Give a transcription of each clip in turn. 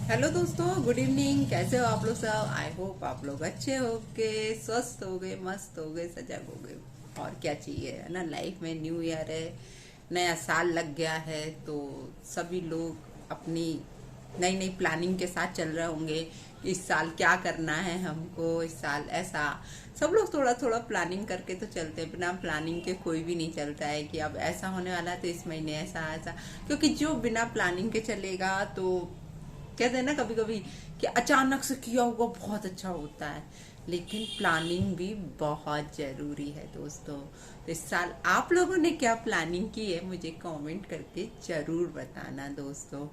Hello दोस्तों, good evening. कैसे हो आप लोग सब? आई होप आप लोग अच्छे हो गए, स्वस्थ हो गए, मस्त हो गए, सजग हो गए। और क्या चाहिए, है ना। लाइफ में न्यू ईयर है, नया साल लग गया है, तो सभी लोग अपनी नई नई प्लानिंग के साथ चल रहे होंगे। इस साल क्या करना है हमको, इस साल ऐसा। सब लोग थोड़ा थोड़ा प्लानिंग करके तो चलते हैं। बिना प्लानिंग के कोई भी नहीं चलता है कि अब ऐसा होने वाला है तो इस महीने ऐसा ऐसा। क्योंकि जो बिना प्लानिंग के चलेगा तो कहते हैं ना कभी कभी कि अचानक से किया हुआ बहुत अच्छा होता है, लेकिन प्लानिंग भी बहुत जरूरी है दोस्तों। तो इस साल आप लोगों ने क्या प्लानिंग की है मुझे कमेंट करके जरूर बताना दोस्तों।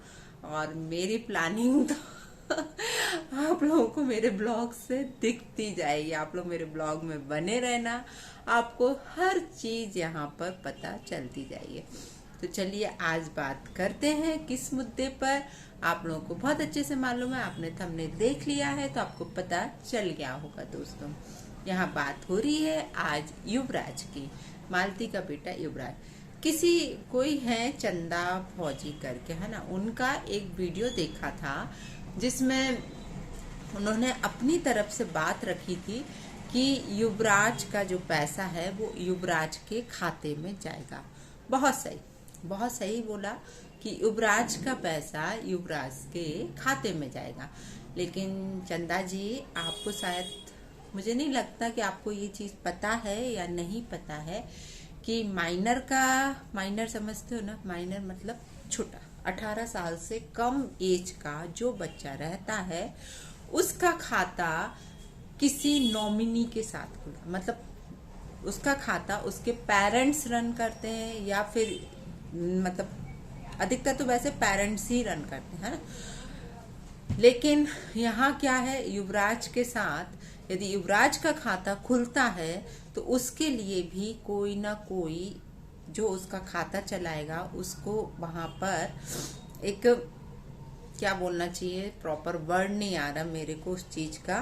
और मेरी प्लानिंग तो आप लोगों को मेरे ब्लॉग से दिखती जाएगी। आप लोग मेरे ब्लॉग में बने रहना, आपको हर चीज यहाँ पर पता चलती जाएगी। तो चलिए आज बात करते हैं किस मुद्दे पर। आप लोगों को बहुत अच्छे से मालूम है, आपने थंबनेल देख लिया है तो आपको पता चल गया होगा दोस्तों। यहाँ बात हो रही है आज युवराज की, मालती का बेटा युवराज। किसी कोई है चंदा फौजी करके, है ना, उनका एक वीडियो देखा था जिसमें उन्होंने अपनी तरफ से बात रखी थी कि युवराज का जो पैसा है वो युवराज के खाते में जाएगा। बहुत सही बोला कि युवराज का पैसा युवराज के खाते में जाएगा। लेकिन चंदा जी, आपको शायद, मुझे नहीं लगता कि आपको ये चीज पता है या नहीं पता है कि माइनर समझते हो ना। माइनर मतलब छोटा, 18 साल से कम एज का जो बच्चा रहता है उसका खाता किसी नॉमिनी के साथ खुला, मतलब उसका खाता उसके पेरेंट्स रन करते हैं या फिर, मतलब अधिकतर तो वैसे पेरेंट्स ही रन करते हैं, है ना। लेकिन यहाँ क्या है, युवराज के साथ यदि युवराज का खाता खुलता है तो उसके लिए भी कोई ना कोई जो उसका खाता चलाएगा, उसको वहां पर एक, क्या बोलना चाहिए, प्रॉपर वर्ड नहीं आ रहा मेरे को उस चीज का,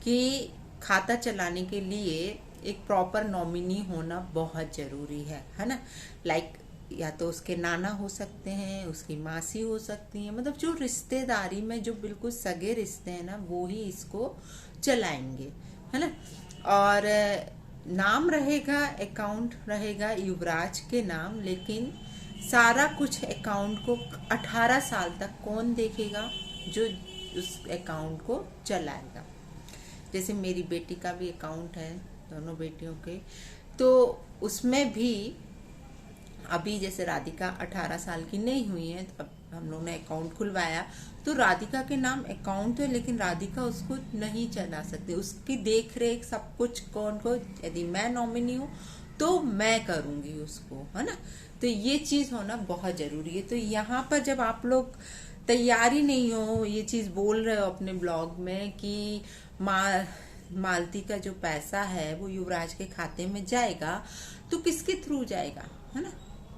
कि खाता चलाने के लिए एक प्रॉपर नॉमिनी होना बहुत जरूरी है ना। लाइक या तो उसके नाना हो सकते हैं, उसकी मासी हो सकती है, मतलब जो रिश्तेदारी में जो बिल्कुल सगे रिश्ते हैं ना, वो ही इसको चलाएंगे, है ना। और नाम रहेगा, अकाउंट रहेगा युवराज के नाम, लेकिन सारा कुछ अकाउंट को 18 साल तक कौन देखेगा, जो उस अकाउंट को चलाएगा। जैसे मेरी बेटी का भी अकाउंट है, दोनों बेटियों के, तो उसमें भी अभी जैसे राधिका 18 साल की नहीं हुई है, तो अब हम लोग ने अकाउंट खुलवाया तो राधिका के नाम अकाउंट है, लेकिन राधिका उसको नहीं चला सकती। उसकी देख रेख सब कुछ कौन को, यदि मैं नॉमिनी हूँ तो मैं करूंगी उसको, है ना। तो ये चीज होना बहुत जरूरी है। तो यहाँ पर जब आप लोग तैयारी नहीं हो, ये चीज बोल रहे हो अपने ब्लॉग में कि मालती का जो पैसा है वो युवराज के खाते में जाएगा, तो किसके थ्रू जाएगा, है ना।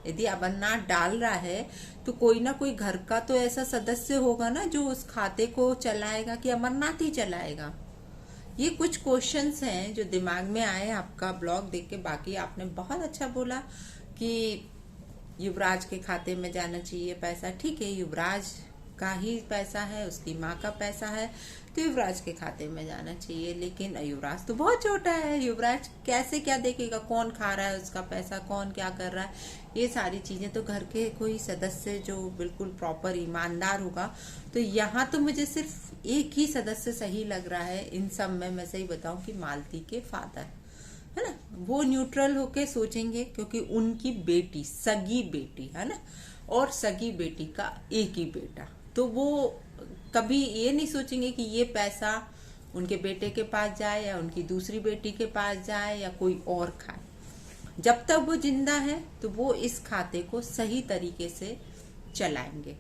यदि अमरनाथ डाल रहा है तो कोई ना कोई घर का तो ऐसा सदस्य होगा ना जो उस खाते को चलाएगा, कि अमरनाथ ही चलाएगा। ये कुछ क्वेश्चंस हैं जो दिमाग में आए आपका ब्लॉग देख के। बाकी आपने बहुत अच्छा बोला कि युवराज के खाते में जाना चाहिए पैसा, ठीक है, युवराज का ही पैसा है, उसकी माँ का पैसा है, तो युवराज के खाते में जाना चाहिए। लेकिन युवराज तो बहुत छोटा है, युवराज कैसे क्या देखेगा, कौन खा रहा है उसका पैसा, कौन क्या कर रहा है, ये सारी चीजें तो घर के कोई सदस्य जो बिल्कुल प्रॉपर ईमानदार होगा। तो यहाँ तो मुझे सिर्फ एक ही सदस्य सही लग रहा है इन सब में। मैं सही बताऊं कि मालती के फादर, है ना, वो न्यूट्रल होके सोचेंगे, क्योंकि उनकी बेटी, सगी बेटी, है ना, और सगी बेटी का एक ही बेटा, तो वो कभी ये नहीं सोचेंगे कि ये पैसा उनके बेटे के पास जाए या उनकी दूसरी बेटी के पास जाए या कोई और खाए। जब तक वो जिंदा है तो वो इस खाते को सही तरीके से चलाएंगे।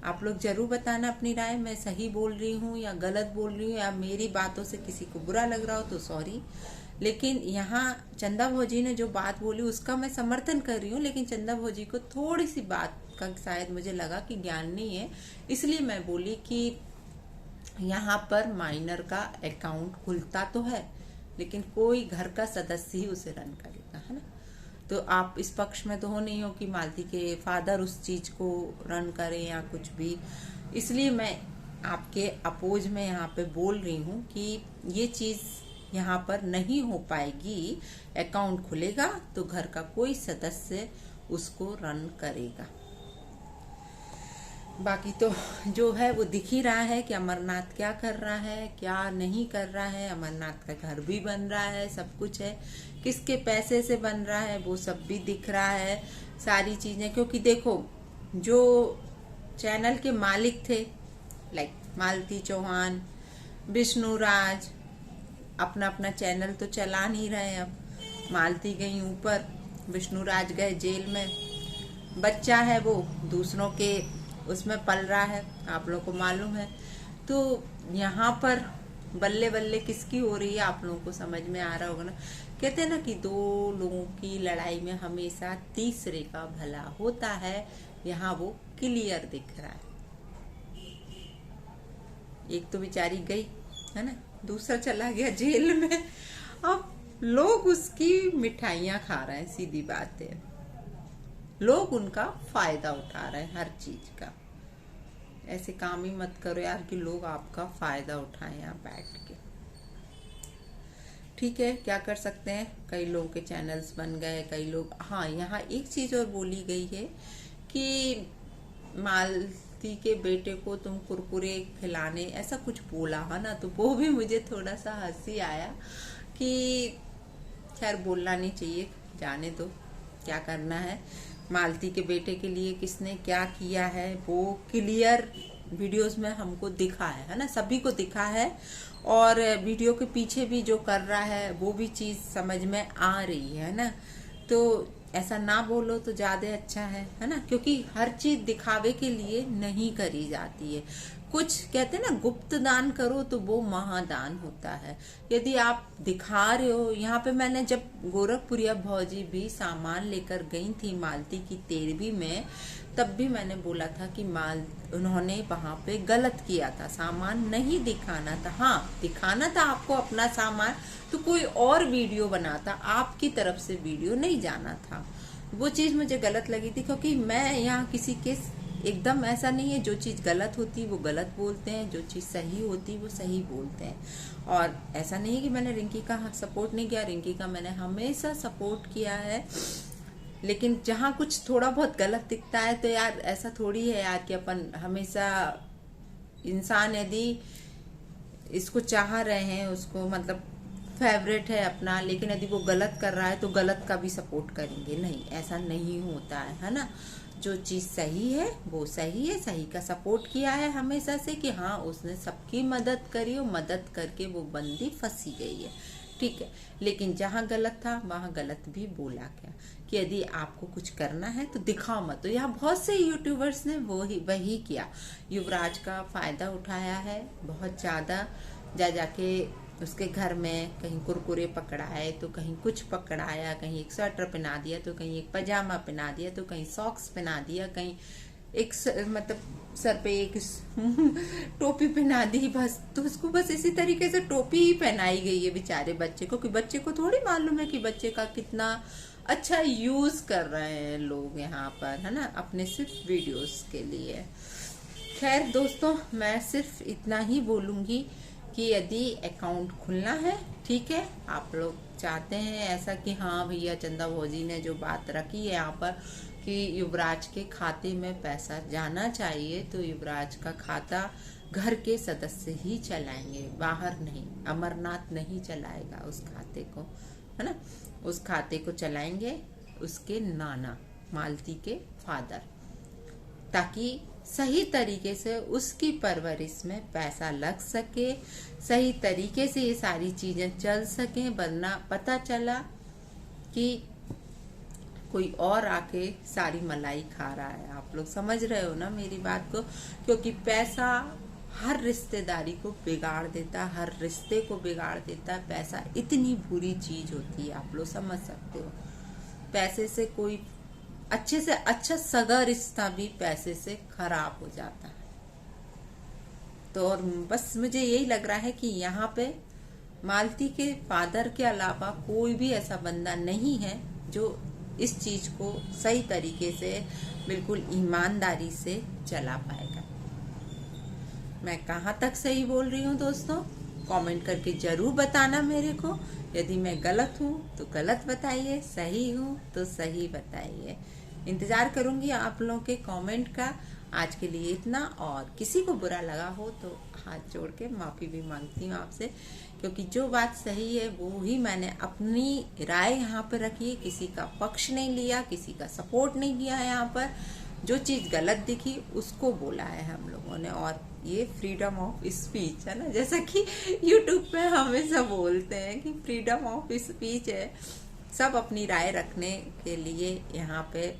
आप लोग जरूर बताना अपनी राय, मैं सही बोल रही हूँ या गलत बोल रही हूँ, या मेरी बातों से किसी को बुरा लग रहा हो तो सॉरी। लेकिन यहाँ चंदा भौजी ने जो बात बोली उसका मैं समर्थन कर रही हूँ, लेकिन चंदा भौजी को थोड़ी सी बात का शायद मुझे लगा कि ज्ञान नहीं है, इसलिए मैं बोली कि यहाँ पर माइनर का अकाउंट खुलता तो है, लेकिन कोई घर का सदस्य ही उसे रन करेगा, है ना। तो आप इस पक्ष में तो हो नहीं हो कि मालती के फादर उस चीज को रन करें या कुछ भी। इसलिए मैं आपके अपोज में यहाँ पे बोल रही हूँ कि ये चीज यहाँ पर नहीं हो पाएगी। अकाउंट खुलेगा तो घर का कोई सदस्य उसको रन करेगा। बाकी तो जो है वो दिख ही रहा है कि अमरनाथ क्या कर रहा है, क्या नहीं कर रहा है। अमरनाथ का घर भी बन रहा है, सब कुछ है, किसके पैसे से बन रहा है वो सब भी दिख रहा है, सारी चीजें। क्योंकि देखो, जो चैनल के मालिक थे लाइक मालती चौहान, विष्णुराज, अपना अपना चैनल तो चला नहीं रहे। अब मालती गई ऊपर, विष्णुराज गए जेल में, बच्चा है वो दूसरों के उसमें पल रहा है, आप लोगों को मालूम है। तो यहाँ पर बल्ले बल्ले किसकी हो रही है आप लोगों को समझ में आ रहा होगा ना। कहते हैं ना कि दो लोगों की लड़ाई में हमेशा तीसरे का भला होता है। यहाँ वो क्लियर दिख रहा है। एक तो बेचारी गई है ना, दूसरा चला गया जेल में। अब लोग उसकी मिठाइयां खा रहे हैं, सीधी बात है। लोग उनका फायदा उठा रहे हैं हर चीज का। ऐसे काम ही मत करो यार कि लोग आपका फायदा उठाएं यहाँ बैठ के। ठीक है, क्या कर सकते हैं, कई लोगों के चैनल्स बन गए, कई लोग। हाँ, यहाँ एक चीज और बोली गई है कि मालती के बेटे को तुम कुरकुरे खिलाने, ऐसा कुछ बोला है ना, तो वो भी मुझे थोड़ा सा हंसी आया कि खैर बोलना नहीं चाहिए, जाने दो, क्या करना है। मालती के बेटे के लिए किसने क्या किया है वो क्लियर वीडियोस में हमको दिखा है ना, सभी को दिखा है। और वीडियो के पीछे भी जो कर रहा है वो भी चीज समझ में आ रही है ना। तो ऐसा ना बोलो तो ज्यादा अच्छा है ना, क्योंकि हर चीज दिखावे के लिए नहीं करी जाती है। कुछ कहते हैं ना, गुप्त दान करो तो वो महादान होता है। यदि आप दिखा रहे हो, यहाँ पे मैंने जब गोरखपुरिया भौजी भी सामान लेकर गई थी मालती की 13वीं में, तब भी मैंने बोला था कि उन्होंने वहां पे गलत किया था, सामान नहीं दिखाना था। हाँ, दिखाना था आपको अपना सामान, तो कोई और वीडियो बनाता, आपकी तरफ से वीडियो नहीं जाना था। वो चीज मुझे गलत लगी थी, क्योंकि मैं यहाँ किसी के एकदम ऐसा नहीं है, जो चीज गलत होती वो गलत बोलते हैं, जो चीज सही होती वो सही बोलते हैं। और ऐसा नहीं है कि मैंने रिंकी का सपोर्ट नहीं किया, रिंकी का मैंने हमेशा सपोर्ट किया है। लेकिन जहाँ कुछ थोड़ा बहुत गलत दिखता है तो यार ऐसा थोड़ी है यार कि अपन हमेशा, इंसान यदि इसको चाह रहे हैं, उसको मतलब फेवरेट है अपना, लेकिन यदि वो गलत कर रहा है तो गलत का भी सपोर्ट करेंगे, नहीं, ऐसा नहीं होता है ना। जो चीज सही है वो सही है, सही का सपोर्ट किया है हमेशा से कि हाँ उसने सबकी मदद करी और मदद करके वो बंदी फंसी गई है, ठीक है। लेकिन जहाँ गलत था वहां गलत भी बोला गया कि यदि आपको कुछ करना है तो दिखाओ मत। तो यहाँ बहुत से यूट्यूबर्स ने वही किया, युवराज का फायदा उठाया है बहुत ज्यादा। जाके उसके घर में कहीं कुरकुरे पकड़ाए तो कहीं कुछ पकड़ाया, कहीं एक स्वेटर पहना दिया तो कहीं एक पजामा पहना दिया तो कहीं सॉक्स पहना दिया, कहीं एक मतलब सर पे एक टोपी पहना दी, बस। तो उसको बस इसी तरीके से टोपी ही पहनाई गई है बेचारे बच्चे को, कि बच्चे को थोड़ी मालूम है कि बच्चे का कितना अच्छा यूज कर रहे हैं लोग यहाँ पर, है ना, अपने सिर्फ वीडियोस के लिए। खैर दोस्तों, मैं सिर्फ इतना ही बोलूंगी कि यदि अकाउंट खुलना है, ठीक है, आप लोग चाहते हैं ऐसा कि हाँ भैया चंदा भौजी ने जो बात रखी है यहाँ पर कि युवराज के खाते में पैसा जाना चाहिए, तो युवराज का खाता घर के सदस्य ही चलाएंगे, बाहर नहीं। अमरनाथ नहीं चलाएगा उस खाते को, है ना। उस खाते को चलाएंगे उसके नाना, मालती के फादर, ताकि सही तरीके से उसकी परवरिश में पैसा लग सके, सही तरीके से ये सारी चीजें चल सके। वरना पता चला कि कोई और आके सारी मलाई खा रहा है। आप लोग समझ रहे हो ना मेरी बात को, क्योंकि पैसा हर रिश्तेदारी को बिगाड़ देता है, हर रिश्ते को बिगाड़ देता है। पैसा इतनी बुरी चीज होती है, आप लोग समझ सकते हो। पैसे से कोई अच्छे से अच्छा सगा रिश्ता भी पैसे से खराब हो जाता है। तो और बस मुझे यही लग रहा है कि यहाँ पे मालती के फादर के अलावा कोई भी ऐसा बंदा नहीं है जो इस चीज को सही तरीके से बिल्कुल ईमानदारी से चला पाएगा। मैं कहाँ तक सही बोल रही हूँ दोस्तों? कमेंट करके जरूर बताना मेरे को। यदि मैं गलत हूँ तो गलत बताइए, सही हूँ तो सही बताइए। इंतजार करूंगी आप लोगों के कमेंट का। आज के लिए इतना, और किसी को बुरा लगा हो तो हाथ जोड़ के माफी भी मांगती हूँ आपसे, क्योंकि जो बात सही है वो ही मैंने अपनी राय यहाँ पर रखी है। किसी का पक्ष नहीं लिया, किसी का सपोर्ट नहीं किया है। यहाँ पर जो चीज गलत दिखी उसको बोला है हम लोगों ने, और ये फ्रीडम ऑफ स्पीच है ना, जैसा कि यूट्यूब पे हमेशा बोलते हैं कि फ्रीडम ऑफ स्पीच है। सब अपनी राय रखने के लिए यहाँ पे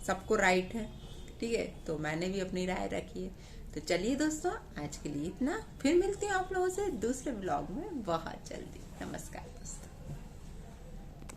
सबको राइट है, ठीक है। तो मैंने भी अपनी राय रखी है। तो चलिए दोस्तों, आज के लिए इतना। फिर मिलती हूँ आप लोगों से दूसरे ब्लॉग में बहुत जल्दी। नमस्कार दोस्तों।